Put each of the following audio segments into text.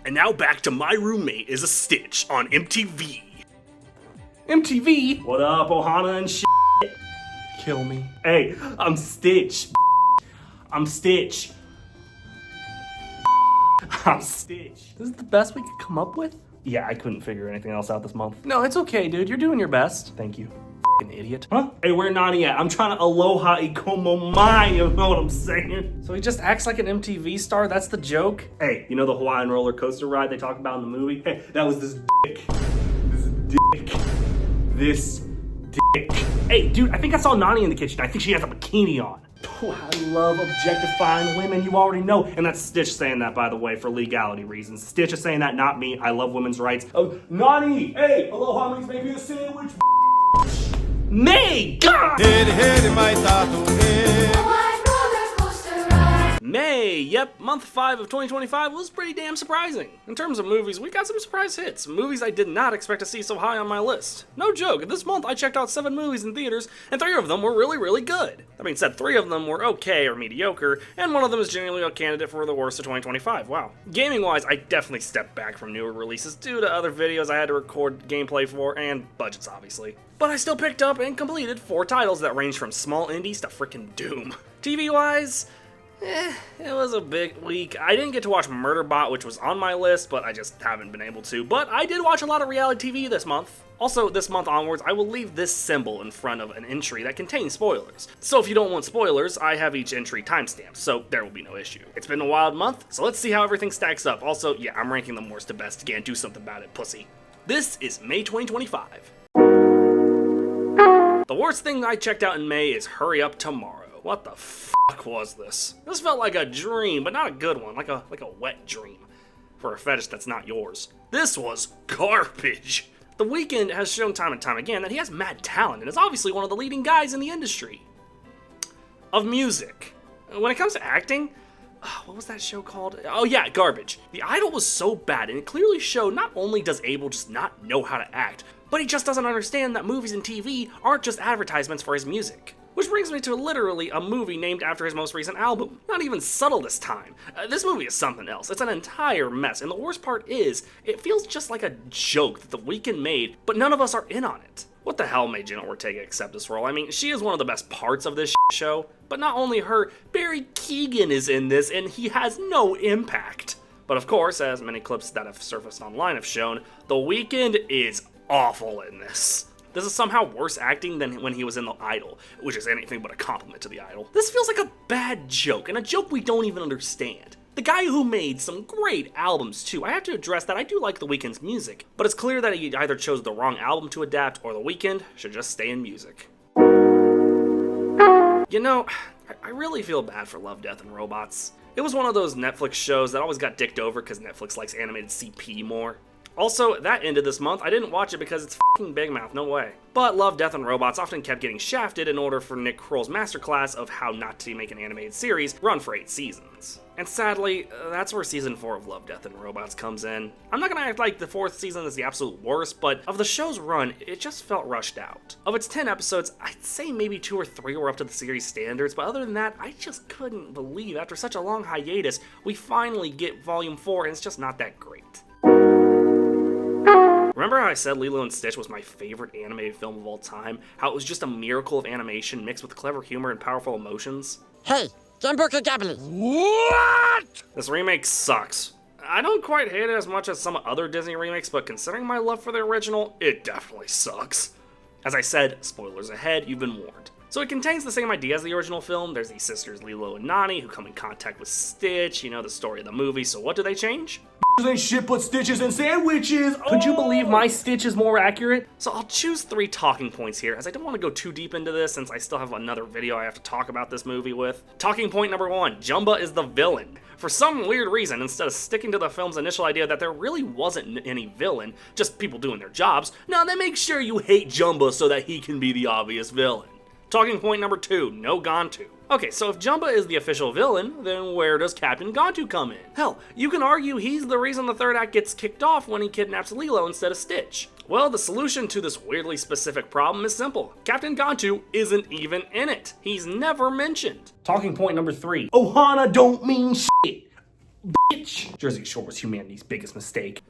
And now back to My Roommate is a Stitch on MTV. MTV? What up, Ohana and shit? Kill me. Hey, I'm Stitch. I'm Stitch. I'm Stitch. This is the best we could come up with? Yeah, I couldn't figure anything else out this month. No, it's okay, dude. You're doing your best. Thank you. An idiot. Huh? Hey, where Nani at? I'm trying to aloha ikomo mai, you know what I'm saying? So he just acts like an MTV star? That's the joke? Hey, you know the Hawaiian roller coaster ride they talk about in the movie? Hey, that was this dick. This dick. Hey, dude, I think I saw Nani in the kitchen. I think she has a bikini on. Oh, I love objectifying women, you already know. And that's Stitch saying that, by the way, for legality reasons. Stitch is saying that, not me. I love women's rights. Oh, Nani! Hey, aloha means make me a sandwich. May! God! May, yep, month 5 of 2025 was pretty damn surprising. In terms of movies, we got some surprise hits, movies I did not expect to see so high on my list. No joke, this month I checked out 7 movies in theaters, and 3 of them were really good. That being said, 3 of them were okay or mediocre, and 1 of them is genuinely a candidate for the worst of 2025, wow. Gaming-wise, I definitely stepped back from newer releases due to other videos I had to record gameplay for, and budgets obviously. But I still picked up and completed 4 titles that range from small indies to frickin' Doom. TV-wise, it was a big week. I didn't get to watch Murderbot, which was on my list, but I just haven't been able to. But I did watch a lot of reality TV this month. Also, this month onwards, I will leave this symbol in front of an entry that contains spoilers. So if you don't want spoilers, I have each entry timestamped, so there will be no issue. It's been a wild month, so let's see how everything stacks up. Also, yeah, I'm ranking them worst to best again. Do something about it, pussy. This is May 2025. The worst thing I checked out in May is Hurry Up Tomorrow. What the fuck was this? This felt like a dream, but not a good one, like a wet dream. For a fetish that's not yours. This was garbage. The Weeknd has shown time and time again that he has mad talent and is obviously one of the leading guys in the industry of music. When it comes to acting, what was that show called? Oh yeah, Garbage. The Idol was so bad, and it clearly showed not only does Abel just not know how to act, but he just doesn't understand that movies and TV aren't just advertisements for his music. Which brings me to literally a movie named after his most recent album. Not even subtle this time. This movie is something else. It's an entire mess, and the worst part is, it feels just like a joke that The Weeknd made, but none of us are in on it. What the hell made Jenna Ortega accept this role? I mean, she is one of the best parts of this show, but not only her, Barry Keoghan is in this, and he has no impact. But of course, as many clips that have surfaced online have shown, The Weeknd is awful in this. This is somehow worse acting than when he was in The Idol, which is anything but a compliment to The Idol. This feels like a bad joke, and a joke we don't even understand. The guy who made some great albums too. I have to address that I do like The Weeknd's music, but it's clear that he either chose the wrong album to adapt, or The Weeknd should just stay in music. You know, I really feel bad for Love, Death, and Robots. It was one of those Netflix shows that always got dicked over because Netflix likes animated CP more. Also, that ended this month. I didn't watch it because it's f***ing Big Mouth, no way. But Love, Death, and Robots often kept getting shafted in order for Nick Kroll's masterclass of how not to make an animated series run for 8 seasons. And sadly, that's where season 4 of Love, Death, and Robots comes in. I'm not gonna act like the 4th season is the absolute worst, but of the show's run, it just felt rushed out. Of its 10 episodes, I'd say maybe 2 or 3 were up to the series standards, but other than that, I just couldn't believe after such a long hiatus, we finally get volume 4 and it's just not that great. Remember how I said Lilo and Stitch was my favorite animated film of all time? How it was just a miracle of animation mixed with clever humor and powerful emotions? Hey, What? This remake sucks. I don't quite hate it as much as some other Disney remakes, but considering my love for the original, it definitely sucks. As I said, spoilers ahead, you've been warned. So it contains the same idea as the original film. There's these sisters Lilo and Nani who come in contact with Stitch, you know the story of the movie, so what do they change? Ain't shit but stitches and sandwiches. Could you believe my Stitch is more accurate? So I'll choose 3 talking points here, as I don't want to go too deep into this since I still have another video I have to talk about this movie with. Talking point number 1, Jumba is the villain. For some weird reason, instead of sticking to the film's initial idea that there really wasn't any villain, just people doing their jobs, no, they make sure you hate Jumba so that he can be the obvious villain. Talking point number 2, no Gantu. Okay, so if Jumba is the official villain, then where does Captain Gantu come in? Hell, you can argue he's the reason the 3rd act gets kicked off when he kidnaps Lilo instead of Stitch. Well, the solution to this weirdly specific problem is simple. Captain Gantu isn't even in it. He's never mentioned. Talking point number 3. Ohana don't mean shit. bitch. Jersey Shore was humanity's biggest mistake.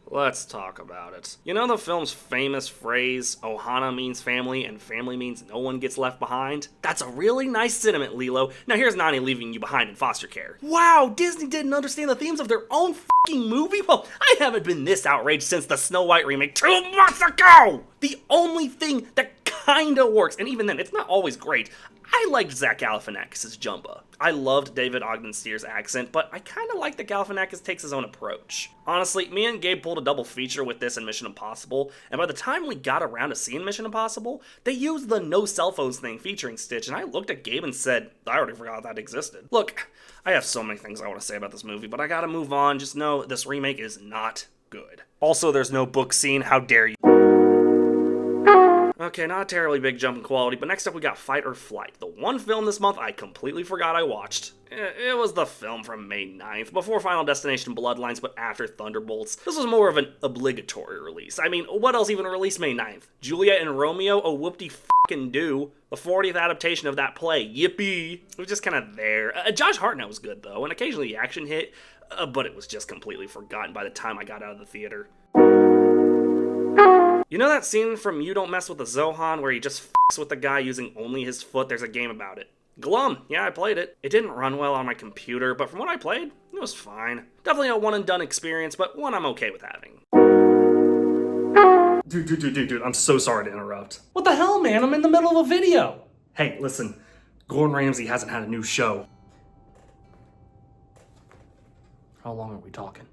Let's talk about it. You know the film's famous phrase, Ohana means family and family means no one gets left behind? That's a really nice sentiment, Lilo. Now here's Nani leaving you behind in foster care. Wow, Disney didn't understand the themes of their own fucking movie? Well, I haven't been this outraged since the Snow White remake 2 months ago! The only thing that kinda works, and even then, it's not always great. I liked Zach Galifianakis' Jumba. I loved David Ogden Stiers' accent, but I kinda like that Galifianakis takes his own approach. Honestly, me and Gabe pulled a double feature with this and Mission Impossible, and by the time we got around to seeing Mission Impossible, they used the no cell phones thing featuring Stitch, and I looked at Gabe and said, I already forgot that existed. Look, I have so many things I want to say about this movie, but I gotta move on. Just know this remake is not good. Also, there's no book scene. How dare you? Okay, not a terribly big jump in quality, but next up we got Fight or Flight, the one film this month I completely forgot I watched. It was the film from May 9th, before Final Destination Bloodlines, but after Thunderbolts. This was more of an obligatory release. I mean, what else even released May 9th? Juliet and Romeo, a whoop-de-f***ing-do. The 40th adaptation of that play, yippee. It was just kind of there. Josh Hartnett was good, though, and occasionally the action hit, but it was just completely forgotten by the time I got out of the theater. You know that scene from You Don't Mess with the Zohan where he just f***s with the guy using only his foot? There's a game about it. Glum. Yeah, I played it. It didn't run well on my computer, but from what I played, it was fine. Definitely a one-and-done experience, but one I'm okay with having. Dude, I'm so sorry to interrupt. What the hell, man? I'm in the middle of a video. Hey, listen. Gordon Ramsay hasn't had a new show. How long are we talking?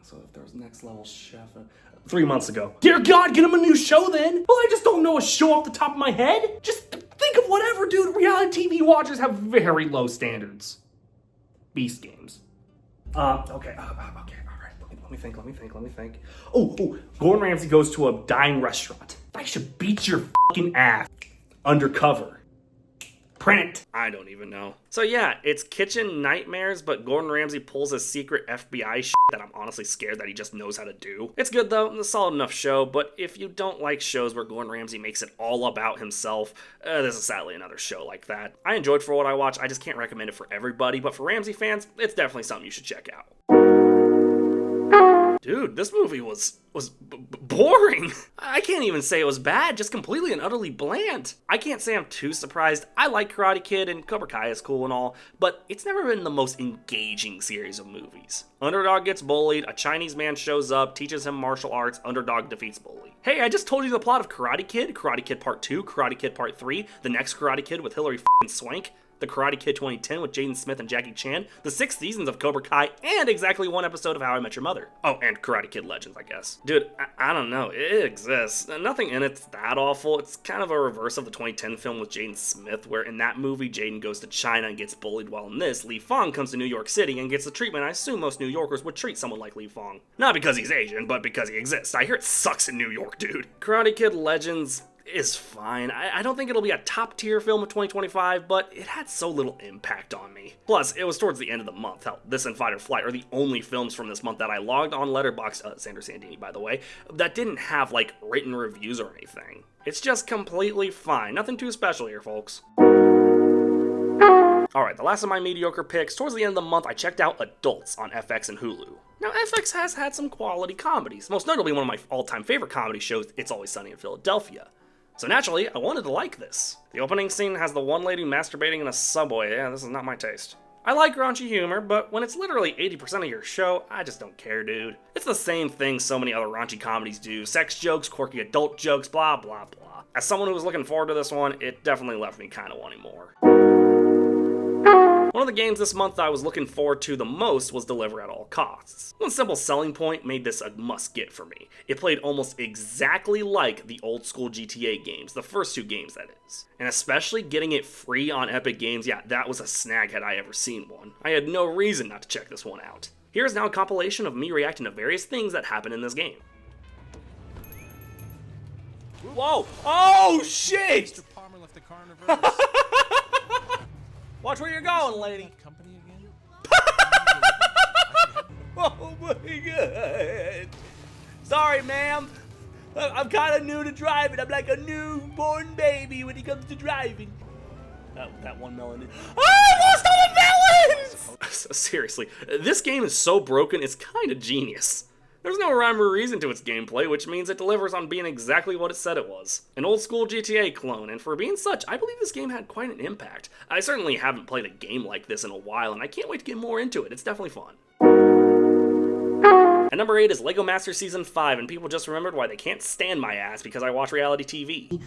So if there's Next Level Chef... 3 months ago. Dear God, get him a new show then! Well, I just don't know a show off the top of my head. Just think of whatever, dude. Reality TV watchers have very low standards. Beast Games. Okay, all right. Let me think. Oh, Gordon Ramsay goes to a dying restaurant. I should beat your fucking ass. Undercover. Print it. I don't even know. So yeah, it's kitchen nightmares, but Gordon Ramsay pulls a secret FBI shit that I'm honestly scared that he just knows how to do. It's good though, it's a solid enough show, but if you don't like shows where Gordon Ramsay makes it all about himself, this is sadly another show like that. I enjoyed for what I watched, I just can't recommend it for everybody, but for Ramsay fans, it's definitely something you should check out. Dude, this movie was boring. I can't even say it was bad, just completely and utterly bland. I can't say I'm too surprised. I like Karate Kid and Cobra Kai is cool and all, but it's never been the most engaging series of movies. Underdog gets bullied, a Chinese man shows up, teaches him martial arts, underdog defeats bully. Hey, I just told you the plot of Karate Kid Part 2, Karate Kid Part 3, the next Karate Kid with Hilary Swank, The Karate Kid 2010 with Jaden Smith and Jackie Chan, the 6 seasons of Cobra Kai, and exactly 1 episode of How I Met Your Mother. Oh, and Karate Kid Legends, I guess. Dude, I don't know. It exists. Nothing in it's that awful. It's kind of a reverse of the 2010 film with Jaden Smith, where in that movie, Jaden goes to China and gets bullied, while in this, Li Fong comes to New York City and gets the treatment I assume most New Yorkers would treat someone like Li Fong. Not because he's Asian, but because he exists. I hear it sucks in New York, dude. Karate Kid Legends is fine. I don't think it'll be a top tier film of 2025, but it had so little impact on me. Plus, it was towards the end of the month. Hell, this and Fight or Flight are the only films from this month that I logged on Letterboxd, Sandra Sandini by the way, that didn't have like written reviews or anything. It's just completely fine. Nothing too special here, folks. Alright, the last of my mediocre picks. Towards the end of the month, I checked out Adults on FX and Hulu. Now, FX has had some quality comedies, most notably one of my all-time favorite comedy shows, It's Always Sunny in Philadelphia. So naturally, I wanted to like this. The opening scene has the one lady masturbating in a subway. Yeah, this is not my taste. I like raunchy humor, but when it's literally 80% of your show, I just don't care, dude. It's the same thing so many other raunchy comedies do. Sex jokes, quirky adult jokes, blah, blah, blah. As someone who was looking forward to this one, it definitely left me kind of wanting more. One of the games this month that I was looking forward to the most was Deliver at All Costs. One simple selling point made this a must-get for me. It played almost exactly like the old school GTA games, the first 2 games that is. And especially getting it free on Epic Games, yeah, that was a snag had I ever seen one. I had no reason not to check this one out. Here's now a compilation of me reacting to various things that happen in this game. Whoa! Oh, shit! Mr. Palmer left the car in reverse. Watch where you're going, lady. Company again? Oh my god. Sorry, ma'am. I'm kind of new to driving. I'm like a newborn baby when it comes to driving. That one melon. Oh, I lost all the melons! seriously, this game is so broken, it's kinda genius. There's no rhyme or reason to its gameplay, which means it delivers on being exactly what it said it was. An old school GTA clone, and for being such, I believe this game had quite an impact. I certainly haven't played a game like this in a while, and I can't wait to get more into it. It's definitely fun. At number 8 is LEGO Masters Season 5, and people just remembered why they can't stand my ass because I watch reality TV.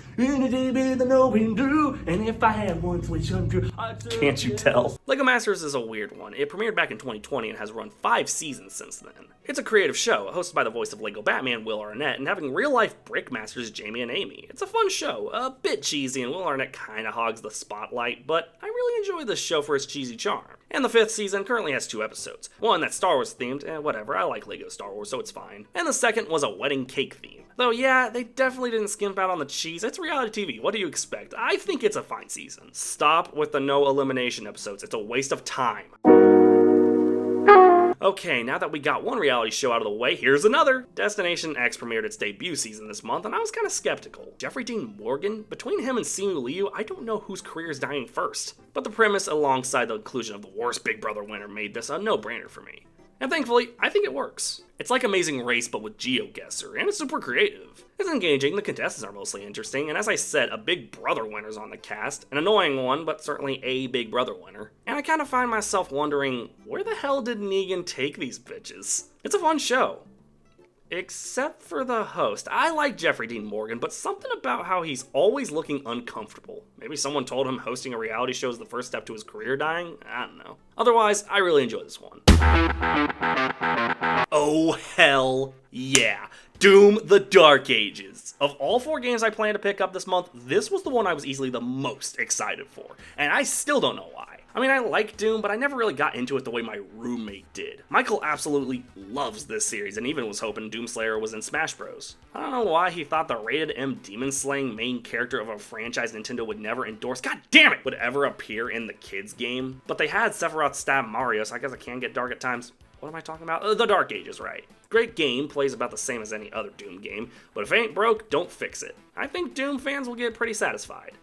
Can't you tell? LEGO Masters is a weird one. It premiered back in 2020 and has run 5 seasons since then. It's a creative show, hosted by the voice of LEGO Batman, Will Arnett, and having real-life brick masters Jamie and Amy. It's a fun show, a bit cheesy, and Will Arnett kinda hogs the spotlight, but I really enjoy this show for its cheesy charm. And the 5th season currently has 2 episodes. One that's Star Wars themed, whatever, I like LEGO Star Wars, so it's fine. And the second was a wedding cake theme. Though yeah, they definitely didn't skimp out on the cheese. It's reality TV, what do you expect? I think it's a fine season. Stop with the no elimination episodes, it's a waste of time. Okay, now that we got one reality show out of the way, here's another! Destination X premiered its debut season this month, and I was kinda skeptical. Jeffrey Dean Morgan? Between him and Simu Liu, I don't know whose career is dying first. But the premise, alongside the inclusion of the worst Big Brother winner, made this a no-brainer for me. And thankfully, I think it works. It's like Amazing Race, but with GeoGuessr, and it's super creative. It's engaging, the contestants are mostly interesting, and as I said, a Big Brother winner's on the cast. An annoying one, but certainly a Big Brother winner. And I kinda find myself wondering, where the hell did Negan take these bitches? It's a fun show. Except for the host. I like Jeffrey Dean Morgan, but something about how he's always looking uncomfortable. Maybe someone told him hosting a reality show is the first step to his career dying? I don't know. Otherwise, I really enjoy this one. Oh, hell yeah. Doom the Dark Ages. Of all 4 games I plan to pick up this month, this was the one I was easily the most excited for. And I still don't know why. I mean, I like Doom, but I never really got into it the way my roommate did. Michael absolutely loves this series and even was hoping Doomslayer was in Smash Bros. I don't know why he thought the rated M demon-slaying main character of a franchise Nintendo would never endorse, god damn it, would ever appear in the kids game. But they had Sephiroth stab Mario, so I guess it can get dark at times. What am I talking about? The Dark Ages, right. Great game, plays about the same as any other Doom game, but if it ain't broke, don't fix it. I think Doom fans will get pretty satisfied.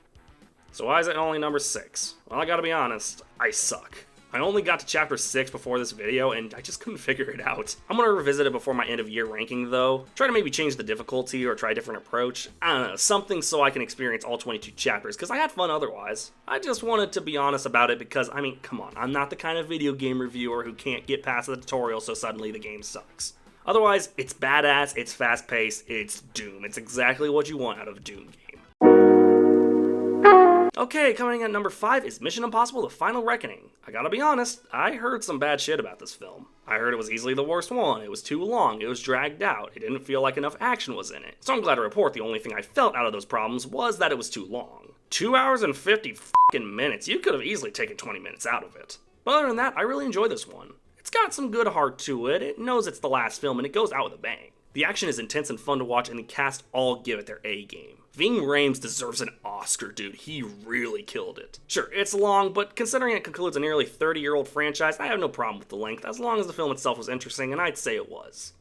So why is it only number 6? Well, I gotta be honest, I suck. I only got to chapter 6 before this video, and I just couldn't figure it out. I'm gonna revisit it before my end of year ranking though. Try to maybe change the difficulty or try a different approach. I don't know, something so I can experience all 22 chapters, because I had fun otherwise. I just wanted to be honest about it because, I mean, come on, I'm not the kind of video game reviewer who can't get past the tutorial so suddenly the game sucks. Otherwise, it's badass, it's fast-paced, it's Doom. It's exactly what you want out of a Doom game. Okay, coming at number 5 is Mission Impossible: The Final Reckoning. I gotta be honest, I heard some bad shit about this film. I heard it was easily the worst one, it was too long, it was dragged out, it didn't feel like enough action was in it. So I'm glad to report the only thing I felt out of those problems was that it was too long. 2 hours and 50 fucking minutes, you could have easily taken 20 minutes out of it. But other than that, I really enjoy this one. It's got some good heart to it, it knows it's the last film, and it goes out with a bang. The action is intense and fun to watch, and the cast all give it their A game. Ving Rhames deserves an Oscar, dude. He really killed it. Sure, it's long, but considering it concludes a nearly 30-year-old franchise, I have no problem with the length, as long as the film itself was interesting, and I'd say it was.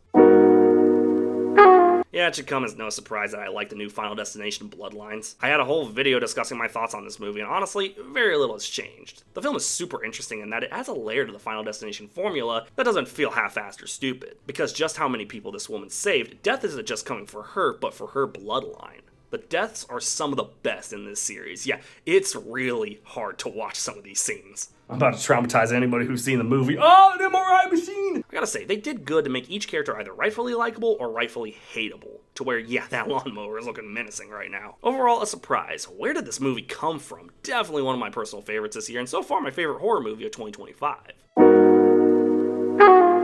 Yeah, it should come as no surprise that I like the new Final Destination Bloodlines. I had a whole video discussing my thoughts on this movie, and honestly, very little has changed. The film is super interesting in that it adds a layer to the Final Destination formula that doesn't feel half-assed or stupid. Because just how many people this woman saved, death isn't just coming for her, but for her bloodline. The deaths are some of the best in this series. Yeah, it's really hard to watch some of these scenes. I'm about to traumatize anybody who's seen the movie. Oh, an MRI machine! I gotta say, they did good to make each character either rightfully likable or rightfully hateable. To where, yeah, that lawnmower is looking menacing right now. Overall, a surprise. Where did this movie come from? Definitely one of my personal favorites this year, and so far my favorite horror movie of 2025.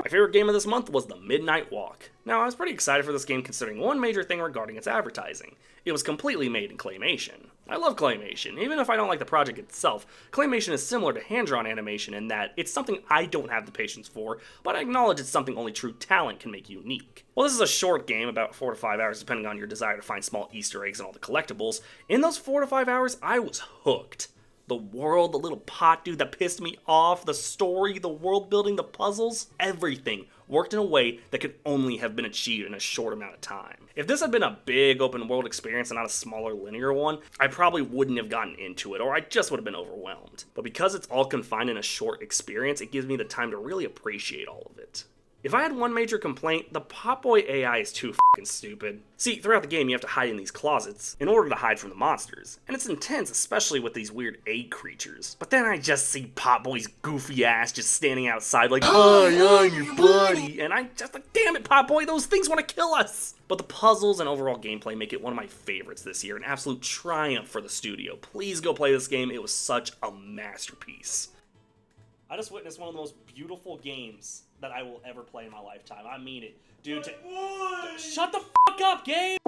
My favorite game of this month was The Midnight Walk. Now, I was pretty excited for this game considering one major thing regarding its advertising. It was completely made in claymation. I love claymation, even if I don't like the project itself. Claymation is similar to hand-drawn animation in that it's something I don't have the patience for, but I acknowledge it's something only true talent can make unique. Well, this is a short game, about 4 to 5 hours depending on your desire to find small Easter eggs and all the collectibles. In those 4 to 5 hours, I was hooked. The world, the little pot dude that pissed me off, the story, the world building, the puzzles, everything worked in a way that could only have been achieved in a short amount of time. If this had been a big open world experience and not a smaller linear one, I probably wouldn't have gotten into it, or I just would have been overwhelmed. But because it's all confined in a short experience, it gives me the time to really appreciate all of it. If I had one major complaint, the Pop Boy AI is too fucking stupid. See, throughout the game you have to hide in these closets in order to hide from the monsters, and it's intense, especially with these weird egg creatures. But then I just see Pop Boy's goofy ass just standing outside like, "Hi, I'm your buddy," and I just like, damn it, Pop Boy, those things want to kill us! But the puzzles and overall gameplay make it one of my favorites this year, an absolute triumph for the studio. Please go play this game, it was such a masterpiece. I just witnessed one of the most beautiful games that I will ever play in my lifetime. I mean it. Dude, shut the fuck up, Gabe!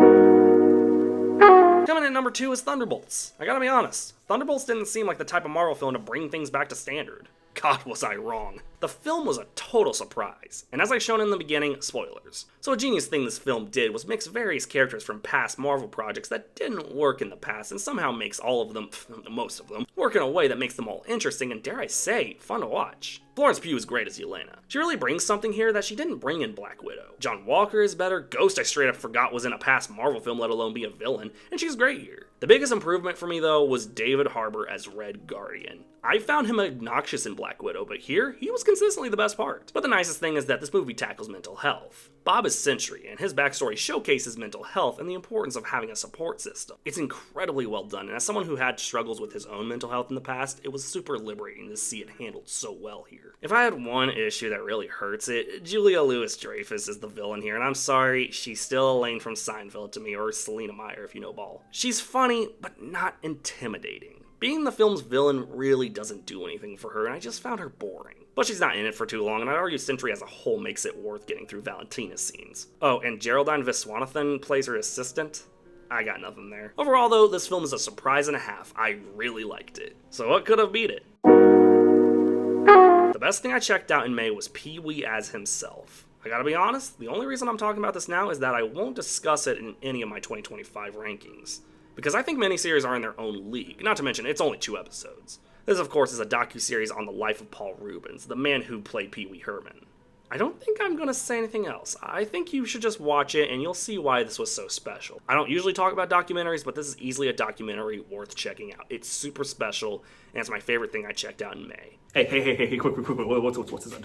Coming in at number 2 is Thunderbolts. I gotta be honest, Thunderbolts didn't seem like the type of Marvel film to bring things back to standard. God, was I wrong. The film was a total surprise, and as I've shown in the beginning, spoilers. So a genius thing this film did was mix various characters from past Marvel projects that didn't work in the past and somehow makes all of them, most of them, work in a way that makes them all interesting and, dare I say, fun to watch. Florence Pugh is great as Yelena. She really brings something here that she didn't bring in Black Widow. John Walker is better, Ghost I straight up forgot was in a past Marvel film, let alone be a villain, and she's great here. The biggest improvement for me though was David Harbour as Red Guardian. I found him obnoxious in Black Widow, but here, he was consistently the best part. But the nicest thing is that this movie tackles mental health. Bob is Sentry, and his backstory showcases mental health and the importance of having a support system. It's incredibly well done, and as someone who had struggles with his own mental health in the past, it was super liberating to see it handled so well here. If I had one issue that really hurts it, Julia Louis-Dreyfus is the villain here, and I'm sorry, she's still Elaine from Seinfeld to me, or Selena Meyer if you know ball. She's funny, but not intimidating. Being the film's villain really doesn't do anything for her, and I just found her boring. But she's not in it for too long, and I'd argue Sentry as a whole makes it worth getting through Valentina's scenes. Oh, and Geraldine Viswanathan plays her assistant? I got nothing there. Overall though, this film is a surprise and a half. I really liked it. So what could have beat it? The best thing I checked out in May was Pee-wee as himself. I gotta be honest, the only reason I'm talking about this now is that I won't discuss it in any of my 2025 rankings. Because I think miniseries are in their own league, not to mention it's only 2 episodes. This, of course, is a docuseries on the life of Paul Reubens, the man who played Pee Wee Herman. I don't think I'm gonna say anything else. I think you should just watch it and you'll see why this was so special. I don't usually talk about documentaries, but this is easily a documentary worth checking out. It's super special, and it's my favorite thing I checked out in May. Hey, quick, what's this one?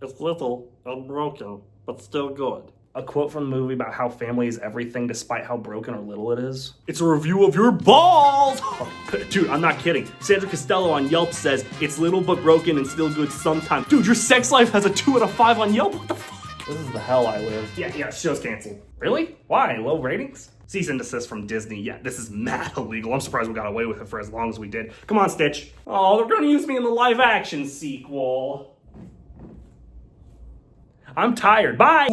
It's little and broken, but still good. A quote from the movie about how family is everything despite how broken or little it is. It's a review of your balls! Dude, I'm not kidding. Sandra Costello on Yelp says, it's little but broken and still good sometimes. Dude, your sex life has a 2 out of 5 on Yelp? What the fuck? This is the hell I live. Yeah, show's canceled. Really? Why? Low ratings? Cease and desist from Disney. Yeah, this is mad illegal. I'm surprised we got away with it for as long as we did. Come on, Stitch. Oh, they're gonna use me in the live action sequel. I'm tired. Bye!